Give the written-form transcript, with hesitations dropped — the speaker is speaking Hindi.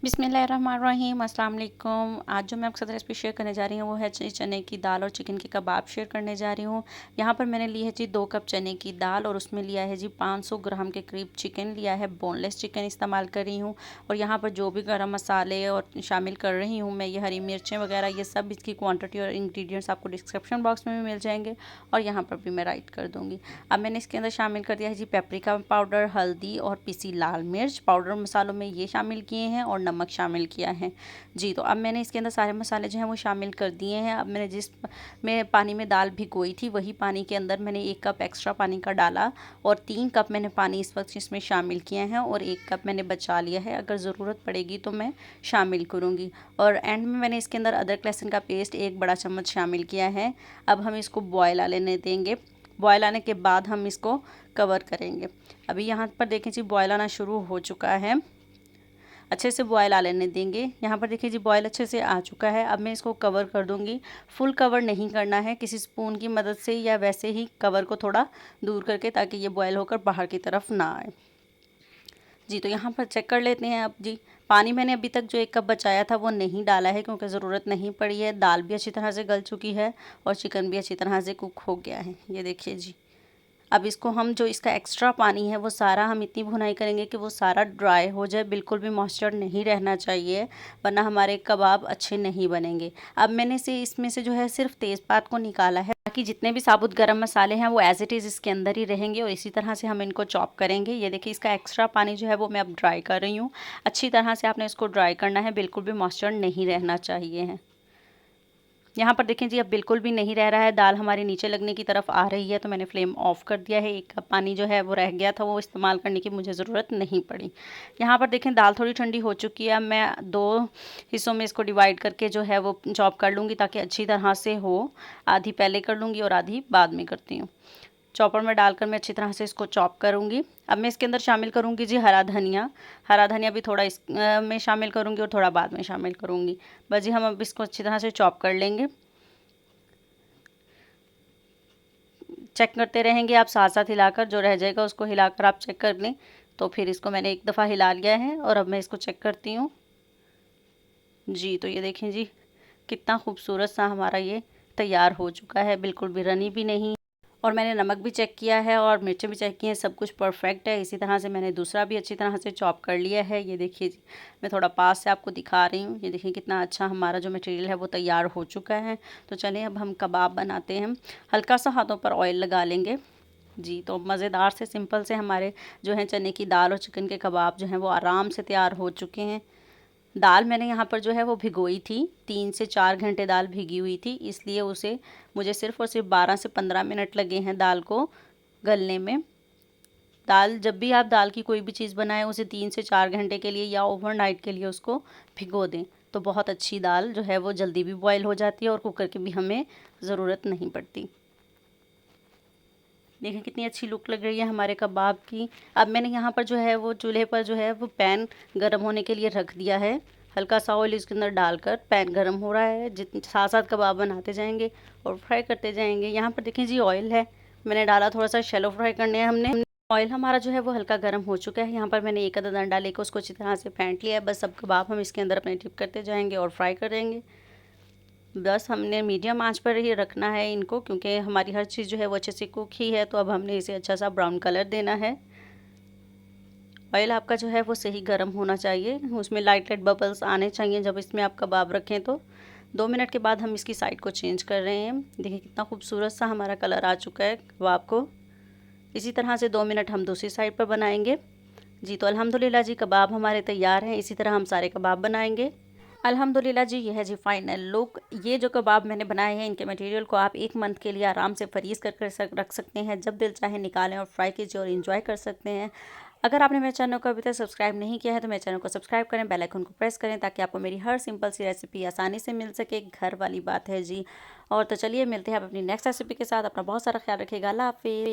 बिस्मिल्लाहिर्रहमानिर्रहीम, अस्सलाम वालेकुम। आज जो मैं आपके साथ रेसिपी शेयर करने जा रही हूँ वो है चने की दाल और चिकन के कबाब शेयर करने जा रही हूँ। यहाँ पर मैंने ली है जी 2 कप चने की दाल और उसमें लिया है जी 500 ग्राम के करीब चिकन लिया है। बोनलेस चिकन इस्तेमाल कर रही हूँ और यहाँ पर जो भी गरम मसाले और शामिल कर रही हूँ मैं, ये हरी मिर्चें वगैरह ये सब इसकी क्वान्टिटी और इंग्रेडिएंट्स आपको डिस्क्रिप्शन बॉक्स में भी मिल जाएंगे और यहाँ पर भी मैं राइट कर दूँगी। अब मैंने इसके अंदर शामिल कर दिया है जी पेपरिका पाउडर, हल्दी और पिसी लाल मिर्च। पाउडर मसालों में ये शामिल किए हैं और नमक शामिल किया है जी। तो अब मैंने इसके अंदर सारे मसाले जो हैं वो शामिल कर दिए हैं। अब मैंने जिस में पानी में दाल भिगोई थी वही पानी के अंदर मैंने 1 कप एक्स्ट्रा पानी का डाला और 3 कप मैंने पानी इस वक्त इसमें शामिल किए हैं और 1 कप मैंने बचा लिया है, अगर ज़रूरत पड़ेगी तो मैं शामिल करूँगी। और एंड में मैंने इसके अंदर अदरक लहसुन का पेस्ट 1 बड़ा चम्मच शामिल किया है। अब हम इसको बॉयल आने देंगे। बॉयल आने के बाद हम इसको कवर करेंगे। अभी यहाँ पर देखें जी बॉयल आना शुरू हो चुका है, अच्छे से बॉयल आ लेने देंगे। यहाँ पर देखिए जी बॉयल अच्छे से आ चुका है। अब मैं इसको कवर कर दूँगी। फुल कवर नहीं करना है, किसी स्पून की मदद से या वैसे ही कवर को थोड़ा दूर करके, ताकि ये बॉयल होकर बाहर की तरफ ना आए जी। तो यहाँ पर चेक कर लेते हैं अब जी। पानी मैंने अभी तक जो 1 कप बचाया था वो नहीं डाला है क्योंकि ज़रूरत नहीं पड़ी है। दाल भी अच्छी तरह से गल चुकी है और चिकन भी अच्छी तरह से कुक हो गया है, ये देखिए जी। अब इसको हम जो इसका एक्स्ट्रा पानी है वो सारा हम इतनी भुनाई करेंगे कि वो सारा ड्राई हो जाए, बिल्कुल भी मॉइस्चर नहीं रहना चाहिए वरना हमारे कबाब अच्छे नहीं बनेंगे। अब मैंने से इसमें से जो है सिर्फ तेज़पात को निकाला है, बाकी जितने भी साबुत गरम मसाले हैं वो एज़ इट इज़ इसके अंदर ही रहेंगे और इसी तरह से हम इनको चॉप करेंगे। ये देखिए इसका एक्स्ट्रा पानी जो है वो मैं अब ड्राई कर रही हूँ। अच्छी तरह से आपने इसको ड्राई करना है, बिल्कुल भी मॉइस्चर नहीं रहना चाहिए है। यहाँ पर देखें जी अब बिल्कुल भी नहीं रह रहा है, दाल हमारी नीचे लगने की तरफ आ रही है, तो मैंने फ्लेम ऑफ कर दिया है। 1 कप पानी जो है वो रह गया था, वो इस्तेमाल करने की मुझे ज़रूरत नहीं पड़ी। यहाँ पर देखें दाल थोड़ी ठंडी हो चुकी है। अब मैं 2 हिस्सों में इसको डिवाइड करके जो है वो चॉप कर लूँगी ताकि अच्छी तरह से हो। आधी पहले कर लूँगी और आधी बाद में करती हूँ। चॉपर में डालकर मैं अच्छी तरह से इसको चॉप करूँगी। अब मैं इसके अंदर शामिल करूँगी जी हरा धनिया। हरा धनिया भी थोड़ा में शामिल करूँगी और थोड़ा बाद में शामिल करूँगी। बस जी हम अब इसको अच्छी तरह से चॉप कर लेंगे। चेक करते रहेंगे आप साथ साथ हिलाकर, जो रह जाएगा उसको हिलाकर आप चेक कर लें। तो फिर इसको मैंने 1 दफ़ा हिला लिया है और अब मैं इसको चेक करती हूँ जी। तो ये देखें जी कितना खूबसूरत सा हमारा ये तैयार हो चुका है, बिल्कुल भी रनी भी नहीं। और मैंने नमक भी चेक किया है और मिर्चें भी चेक की हैं, सब कुछ परफेक्ट है। इसी तरह से मैंने दूसरा भी अच्छी तरह से चॉप कर लिया है। ये देखिए जी मैं थोड़ा पास से आपको दिखा रही हूँ। ये देखिए कितना अच्छा हमारा जो मटेरियल है वो तैयार हो चुका है। तो चलिए अब हम कबाब बनाते हैं। हल्का सा हाथों पर ऑयल लगा लेंगे जी। तो मज़ेदार से सिंपल से हमारे जो हैं चने की दाल और चिकन के कबाब जो हैं वो आराम से तैयार हो चुके हैं। दाल मैंने यहाँ पर जो है वो भिगोई थी, 3 से 4 घंटे दाल भिगी हुई थी, इसलिए उसे मुझे सिर्फ़ और सिर्फ 12 से 15 मिनट लगे हैं दाल को गलने में। दाल जब भी आप दाल की कोई भी चीज़ बनाएं उसे 3 से 4 घंटे के लिए या ओवरनाइट के लिए उसको भिगो दें, तो बहुत अच्छी दाल जो है वो जल्दी भी बॉयल हो जाती है और कुकर की भी हमें ज़रूरत नहीं पड़ती। देखें कितनी अच्छी लुक लग रही है हमारे कबाब की। अब मैंने यहाँ पर जो है वो चूल्हे पर जो है वो पैन गर्म होने के लिए रख दिया है। हल्का सा ऑयल इसके अंदर डालकर पैन गर्म हो रहा है, जितने साथ साथ कबाब बनाते जाएंगे और फ्राई करते जाएंगे। यहाँ पर देखें जी ऑयल है, मैंने डाला थोड़ा सा शैलो फ्राई करने हैं हमने। ऑयल हमारा जो है वो हल्का गर्म हो चुका है। यहाँ पर मैंने 1 अदद अंडा लेकर उसको अच्छी तरह से फेंट लिया है। बस सब कबाब हम इसके अंदर अपने डिप करते जाएंगे और फ्राई करेंगे। बस हमने मीडियम आंच पर ही रखना है इनको, क्योंकि हमारी हर चीज़ जो है वो अच्छे से कुक ही है। तो अब हमने इसे अच्छा सा ब्राउन कलर देना है। ऑयल आपका जो है वो सही गर्म होना चाहिए, उसमें लाइट लाइट बबल्स आने चाहिए जब इसमें आप कबाब रखें। तो 2 मिनट के बाद हम इसकी साइड को चेंज कर रहे हैं। देखिए कितना खूबसूरत सा हमारा कलर आ चुका है कबाब को। इसी तरह से 2 मिनट हम दूसरी साइड पर बनाएंगे जी। तो अल्हम्दुलिल्लाह जी कबाब हमारे तैयार हैं। इसी तरह हम सारे कबाब बनाएंगे। अल्हम्दुलिल्लाह जी ये है जी फाइनल लुक। ये जो कबाब मैंने बनाए हैं इनके मटेरियल को आप 1 मंथ के लिए आराम से फ्रीज़ कर रख सकते हैं। जब दिल चाहे निकालें और फ्राई कीजिए और इंजॉय कर सकते हैं। अगर आपने मेरे चैनल को अभी तक सब्सक्राइब नहीं किया है तो मेरे चैनल को सब्सक्राइब करें, बेल आइकन को प्रेस करें ताकि आपको मेरी हर सिंपल सी रेसिपी आसानी से मिल सके। घर वाली बात है जी। और तो चलिए मिलते हैं आप अपनी नेक्स्ट रेसिपी के साथ। अपना बहुत सारा ख्याल रखिएगा। अल्लाह हाफिज़।